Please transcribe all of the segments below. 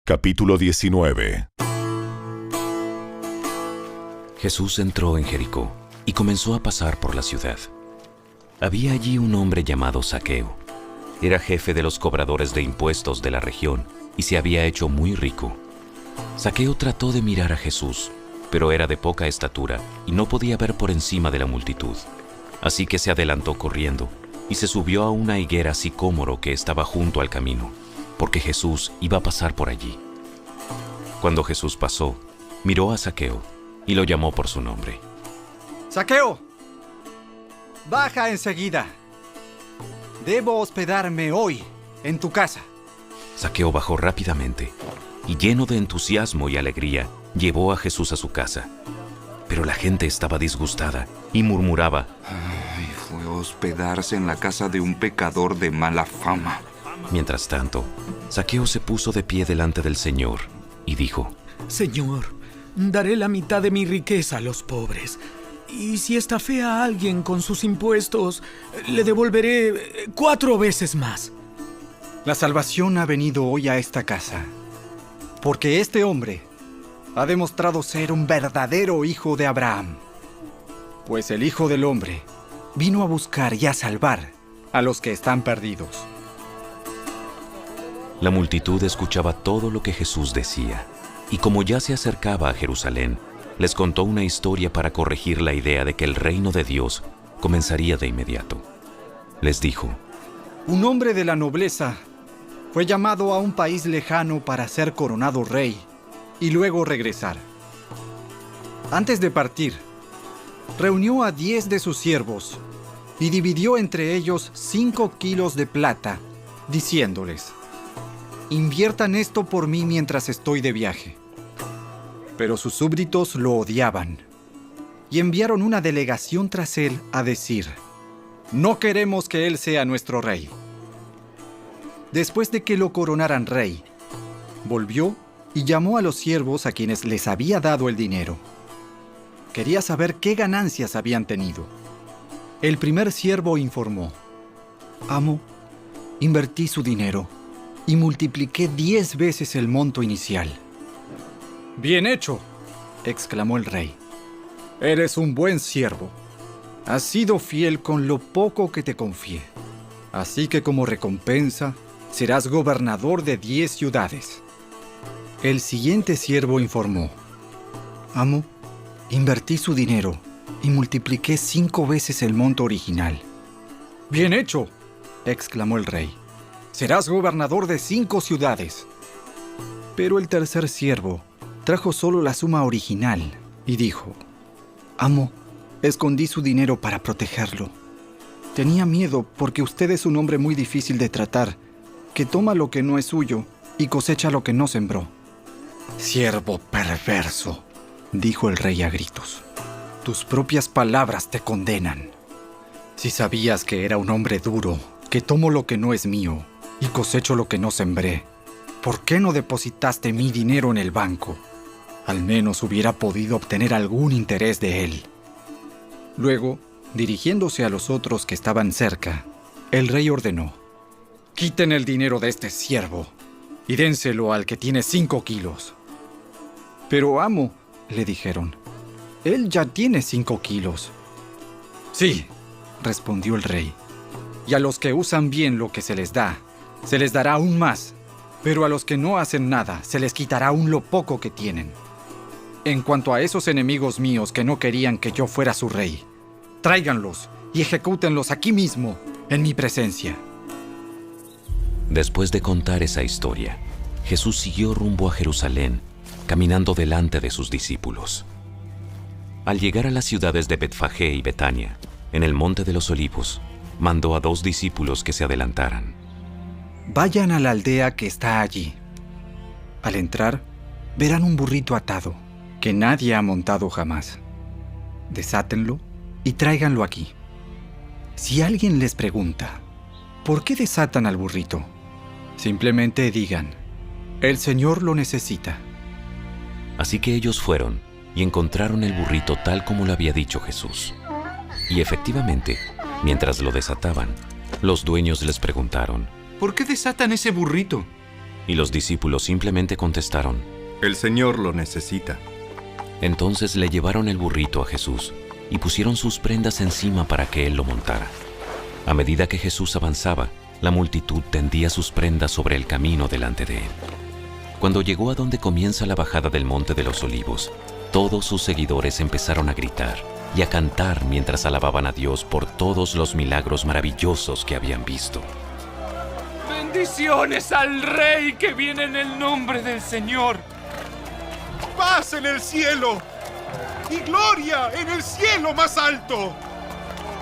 Capítulo 19. Jesús entró en Jericó y comenzó a pasar por la ciudad. Había allí un hombre llamado Zaqueo. Era jefe de los cobradores de impuestos de la región y se había hecho muy rico. Zaqueo trató de mirar a Jesús, pero era de poca estatura y no podía ver por encima de la multitud. Así que se adelantó corriendo y se subió a una higuera sicómoro que estaba junto al camino, porque Jesús iba a pasar por allí. Cuando Jesús pasó, miró a Zaqueo y lo llamó por su nombre. ¡Zaqueo! ¡Baja enseguida! Debo hospedarme hoy en tu casa. Zaqueo bajó rápidamente y, lleno de entusiasmo y alegría, llevó a Jesús a su casa. Pero la gente estaba disgustada y murmuraba: Ay, fue a hospedarse en la casa de un pecador de mala fama. Mientras tanto, Zaqueo se puso de pie delante del Señor y dijo: Señor, daré la mitad de mi riqueza a los pobres. Y si estafé a alguien con sus impuestos, le devolveré 4 veces más. La salvación ha venido hoy a esta casa, porque este hombre ha demostrado ser un verdadero hijo de Abraham. Pues el Hijo del Hombre vino a buscar y a salvar a los que están perdidos. La multitud escuchaba todo lo que Jesús decía, y como ya se acercaba a Jerusalén, les contó una historia para corregir la idea de que el reino de Dios comenzaría de inmediato. Les dijo: Un hombre de la nobleza fue llamado a un país lejano para ser coronado rey y luego regresar. Antes de partir, reunió a 10 de sus siervos y dividió entre ellos 5 kilos de plata, diciéndoles: inviertan esto por mí mientras estoy de viaje. Pero sus súbditos lo odiaban y enviaron una delegación tras él a decir: no queremos que él sea nuestro rey. Después de que lo coronaran rey, volvió y llamó a los siervos a quienes les había dado el dinero. Quería saber qué ganancias habían tenido. El primer siervo informó: amo, invertí su dinero y multipliqué 10 veces el monto inicial. «Bien hecho», exclamó el rey. «Eres un buen siervo. Has sido fiel con lo poco que te confié. Así que como recompensa, serás gobernador de 10 ciudades». El siguiente siervo informó: «Amo, invertí su dinero y multipliqué 5 veces el monto original». «Bien hecho», exclamó el rey. «Serás gobernador de 5 ciudades». Pero el tercer siervo trajo solo la suma original y dijo: «Amo, escondí su dinero para protegerlo. Tenía miedo porque usted es un hombre muy difícil de tratar, que toma lo que no es suyo y cosecha lo que no sembró». «Siervo perverso», dijo el rey a gritos. «Tus propias palabras te condenan. Si sabías que era un hombre duro, que tomo lo que no es mío y cosecho lo que no sembré, ¿por qué no depositaste mi dinero en el banco? Al menos hubiera podido obtener algún interés de él». Luego, dirigiéndose a los otros que estaban cerca, el rey ordenó: «Quiten el dinero de este siervo y dénselo al que tiene 5 kilos». «Pero amo», le dijeron, «él ya tiene 5 kilos». «Sí», respondió el rey, «y a los que usan bien lo que se les dará aún más, pero a los que no hacen nada, se les quitará aún lo poco que tienen. En cuanto a esos enemigos míos que no querían que yo fuera su rey, tráiganlos y ejecútenlos aquí mismo, en mi presencia». Después de contar esa historia, Jesús siguió rumbo a Jerusalén, caminando delante de sus discípulos. Al llegar a las ciudades de Betfagé y Betania, en el Monte de los Olivos, mandó a 2 discípulos que se adelantaran. «Vayan a la aldea que está allí. Al entrar, verán un burrito atado, que nadie ha montado jamás. Desátenlo y tráiganlo aquí. Si alguien les pregunta, ¿por qué desatan al burrito?, simplemente digan: el Señor lo necesita». Así que ellos fueron y encontraron el burrito tal como lo había dicho Jesús. Y efectivamente, mientras lo desataban, los dueños les preguntaron: ¿Por qué desatan ese burrito? Y los discípulos simplemente contestaron. El Señor lo necesita. Entonces le llevaron el burrito a Jesús y pusieron sus prendas encima para que él lo montara. A medida que Jesús avanzaba, la multitud tendía sus prendas sobre el camino delante de él. Cuando llegó a donde comienza la bajada del Monte de los Olivos, todos sus seguidores empezaron a gritar y a cantar mientras alababan a Dios por todos los milagros maravillosos que habían visto. ¡Bendiciones al Rey que viene en el nombre del Señor! ¡Paz en el cielo! ¡Y gloria en el cielo más alto!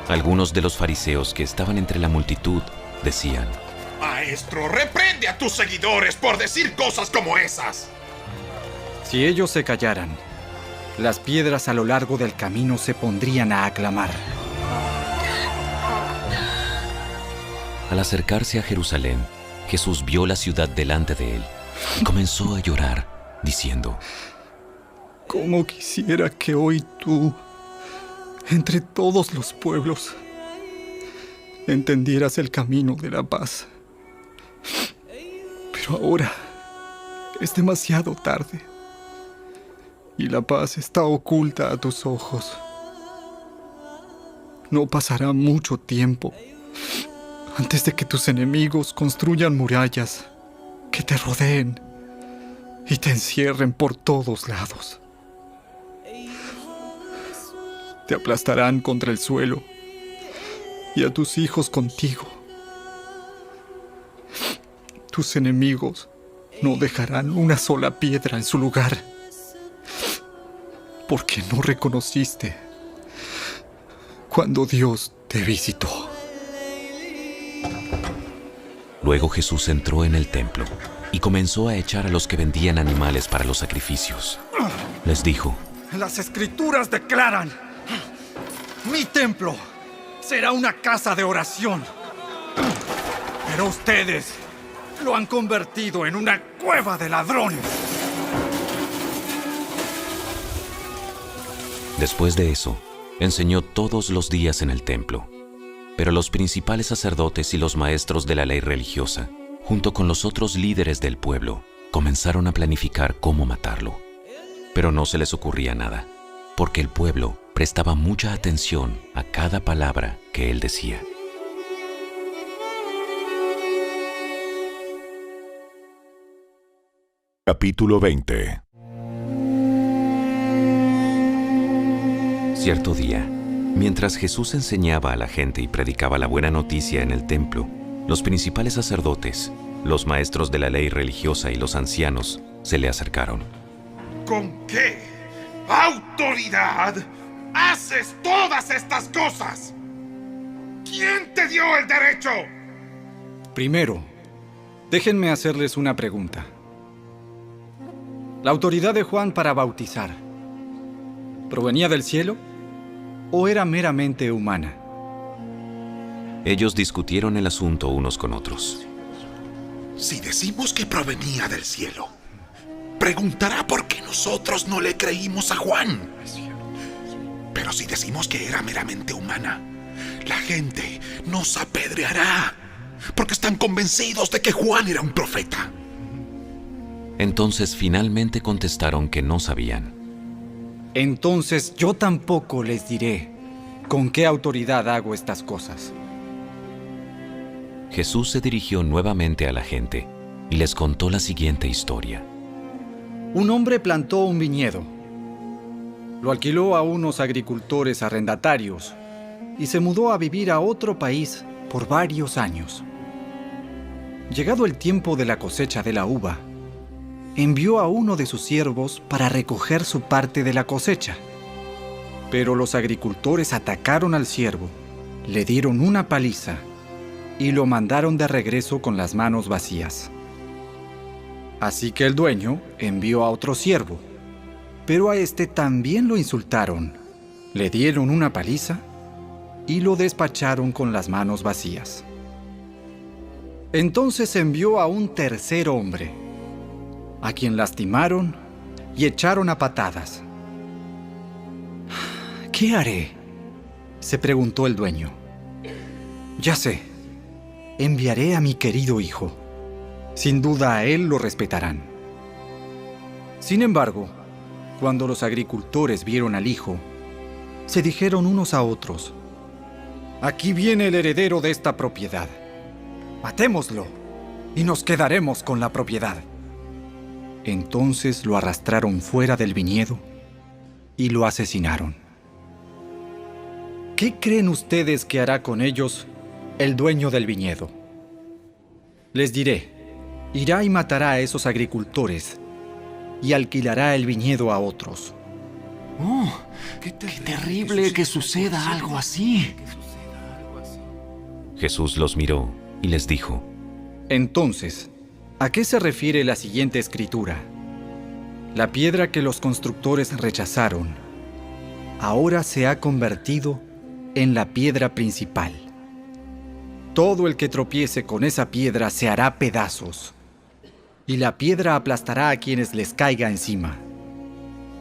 Algunos de los fariseos que estaban entre la multitud decían: Maestro, reprende a tus seguidores por decir cosas como esas. Si ellos se callaran, las piedras a lo largo del camino se pondrían a aclamar. Al acercarse a Jerusalén, Jesús vio la ciudad delante de él y comenzó a llorar, diciendo: ¿Cómo quisiera que hoy tú, entre todos los pueblos, entendieras el camino de la paz? Pero ahora es demasiado tarde y la paz está oculta a tus ojos. No pasará mucho tiempo antes de que tus enemigos construyan murallas que te rodeen y te encierren por todos lados. Te aplastarán contra el suelo y a tus hijos contigo. Tus enemigos no dejarán una sola piedra en su lugar, porque no reconociste cuando Dios te visitó. Luego Jesús entró en el templo y comenzó a echar a los que vendían animales para los sacrificios. Les dijo: Las Escrituras declaran: mi templo será una casa de oración. Pero ustedes lo han convertido en una cueva de ladrones. Después de eso, enseñó todos los días en el templo. Pero los principales sacerdotes y los maestros de la ley religiosa, junto con los otros líderes del pueblo, comenzaron a planificar cómo matarlo. Pero no se les ocurría nada, porque el pueblo prestaba mucha atención a cada palabra que él decía. Capítulo 20. Cierto día, mientras Jesús enseñaba a la gente y predicaba la buena noticia en el templo, los principales sacerdotes, los maestros de la ley religiosa y los ancianos se le acercaron. ¿Con qué autoridad haces todas estas cosas? ¿Quién te dio el derecho? Primero, déjenme hacerles una pregunta. ¿La autoridad de Juan para bautizar provenía del cielo o era meramente humana? Ellos discutieron el asunto unos con otros. Si decimos que provenía del cielo, preguntará por qué nosotros no le creímos a Juan. Pero si decimos que era meramente humana, la gente nos apedreará, porque están convencidos de que Juan era un profeta. Entonces finalmente contestaron que no sabían. Entonces yo tampoco les diré con qué autoridad hago estas cosas. Jesús se dirigió nuevamente a la gente y les contó la siguiente historia. Un hombre plantó un viñedo, lo alquiló a unos agricultores arrendatarios y se mudó a vivir a otro país por varios años. Llegado el tiempo de la cosecha de la uva, envió a uno de sus siervos para recoger su parte de la cosecha. Pero los agricultores atacaron al siervo, le dieron una paliza y lo mandaron de regreso con las manos vacías. Así que el dueño envió a otro siervo, pero a este también lo insultaron, le dieron una paliza y lo despacharon con las manos vacías. Entonces envió a un tercer hombre, a quien lastimaron y echaron a patadas. ¿Qué haré?, se preguntó el dueño. Ya sé, enviaré a mi querido hijo. Sin duda a él lo respetarán. Sin embargo, cuando los agricultores vieron al hijo, se dijeron unos a otros: «Aquí viene el heredero de esta propiedad. Matémoslo y nos quedaremos con la propiedad». Entonces lo arrastraron fuera del viñedo y lo asesinaron. ¿Qué creen ustedes que hará con ellos el dueño del viñedo? Les diré: irá y matará a esos agricultores y alquilará el viñedo a otros. ¡Oh! ¡Qué terrible que suceda algo así! Jesús los miró y les dijo: Entonces, ¿a qué se refiere la siguiente escritura? La piedra que los constructores rechazaron, ahora se ha convertido en la piedra principal. Todo el que tropiece con esa piedra se hará pedazos, y la piedra aplastará a quienes les caiga encima.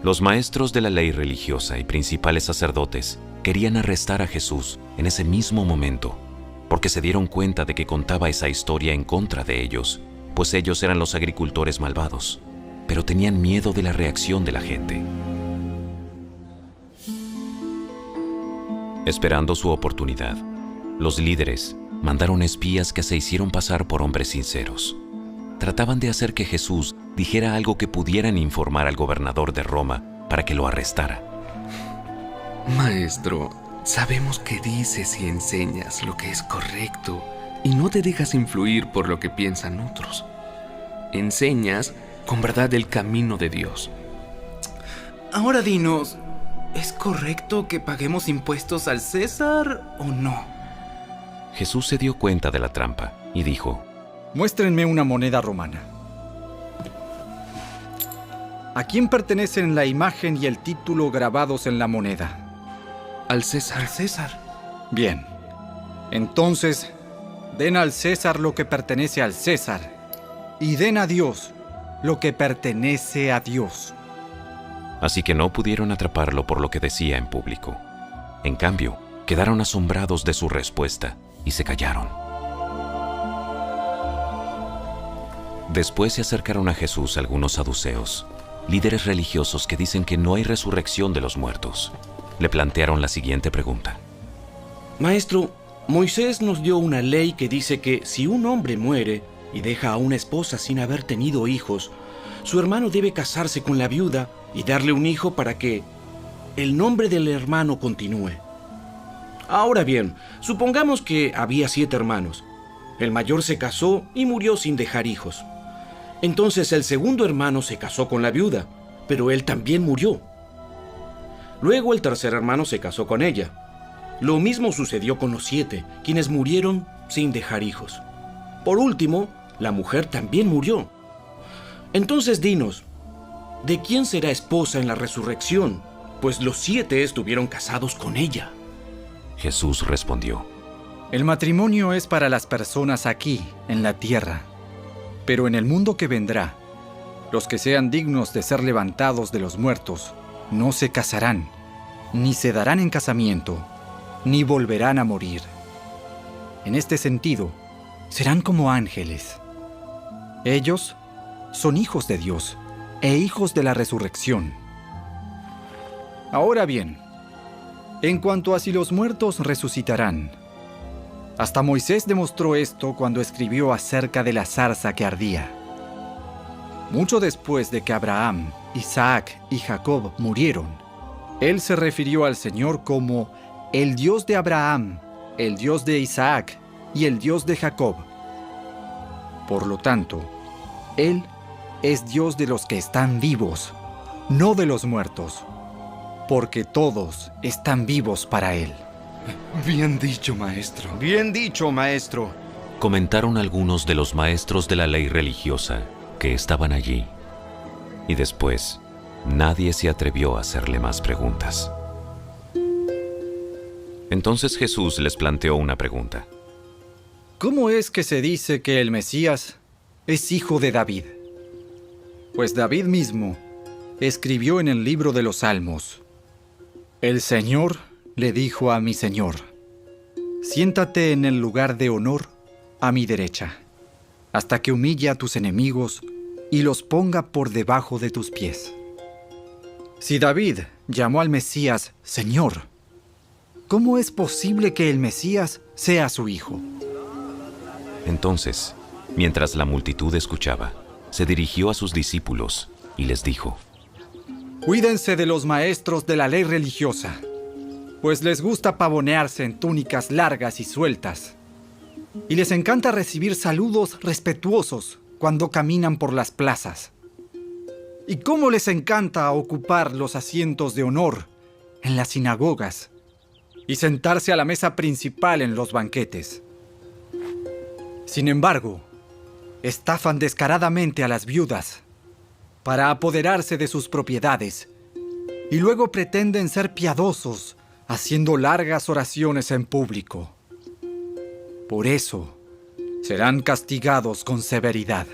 Los maestros de la ley religiosa y principales sacerdotes querían arrestar a Jesús en ese mismo momento, porque se dieron cuenta de que contaba esa historia en contra de ellos, pues ellos eran los agricultores malvados, pero tenían miedo de la reacción de la gente. Esperando su oportunidad, los líderes mandaron espías que se hicieron pasar por hombres sinceros. Trataban de hacer que Jesús dijera algo que pudieran informar al gobernador de Roma para que lo arrestara. Maestro, sabemos que dices y enseñas lo que es correcto y no te dejas influir por lo que piensan otros. Enseñas con verdad el camino de Dios. Ahora dinos, ¿es correcto que paguemos impuestos al César o no? Jesús se dio cuenta de la trampa y dijo: Muéstrenme una moneda romana. ¿A quién pertenecen la imagen y el título grabados en la moneda? Al César. Al César. Bien. Entonces, den al César lo que pertenece al César, y den a Dios lo que pertenece a Dios. Así que no pudieron atraparlo por lo que decía en público. En cambio, quedaron asombrados de su respuesta y se callaron. Después se acercaron a Jesús algunos saduceos, líderes religiosos que dicen que no hay resurrección de los muertos. Le plantearon la siguiente pregunta: Maestro, Moisés nos dio una ley que dice que si un hombre muere y deja a una esposa sin haber tenido hijos, su hermano debe casarse con la viuda y darle un hijo para que el nombre del hermano continúe. Ahora bien, supongamos que había 7 hermanos. El mayor se casó y murió sin dejar hijos. Entonces el segundo hermano se casó con la viuda, pero él también murió. Luego el tercer hermano se casó con ella. Lo mismo sucedió con los 7, quienes murieron sin dejar hijos. Por último, la mujer también murió. Entonces dinos, ¿de quién será esposa en la resurrección? Pues los 7 estuvieron casados con ella. Jesús respondió: El matrimonio es para las personas aquí, en la tierra. Pero en el mundo que vendrá, los que sean dignos de ser levantados de los muertos no se casarán, ni se darán en casamiento, ni volverán a morir. En este sentido, serán como ángeles. Ellos son hijos de Dios e hijos de la resurrección. Ahora bien, en cuanto a si los muertos resucitarán, hasta Moisés demostró esto cuando escribió acerca de la zarza que ardía. Mucho después de que Abraham, Isaac y Jacob murieron, él se refirió al Señor como el Dios de Abraham, el Dios de Isaac y el Dios de Jacob. Por lo tanto, Él es Dios de los que están vivos, no de los muertos, porque todos están vivos para Él. Bien dicho, maestro. Bien dicho, maestro. Comentaron algunos de los maestros de la ley religiosa que estaban allí. Y después, nadie se atrevió a hacerle más preguntas. Entonces Jesús les planteó una pregunta: ¿Cómo es que se dice que el Mesías es hijo de David? Pues David mismo escribió en el libro de los Salmos: El Señor le dijo a mi Señor: siéntate en el lugar de honor a mi derecha, hasta que humille a tus enemigos y los ponga por debajo de tus pies. Si David llamó al Mesías Señor, ¿cómo es posible que el Mesías sea su hijo? Entonces, mientras la multitud escuchaba, se dirigió a sus discípulos y les dijo: Cuídense de los maestros de la ley religiosa, pues les gusta pavonearse en túnicas largas y sueltas, y les encanta recibir saludos respetuosos cuando caminan por las plazas. Y cómo les encanta ocupar los asientos de honor en las sinagogas y sentarse a la mesa principal en los banquetes. Sin embargo, estafan descaradamente a las viudas para apoderarse de sus propiedades y luego pretenden ser piadosos haciendo largas oraciones en público. Por eso, serán castigados con severidad.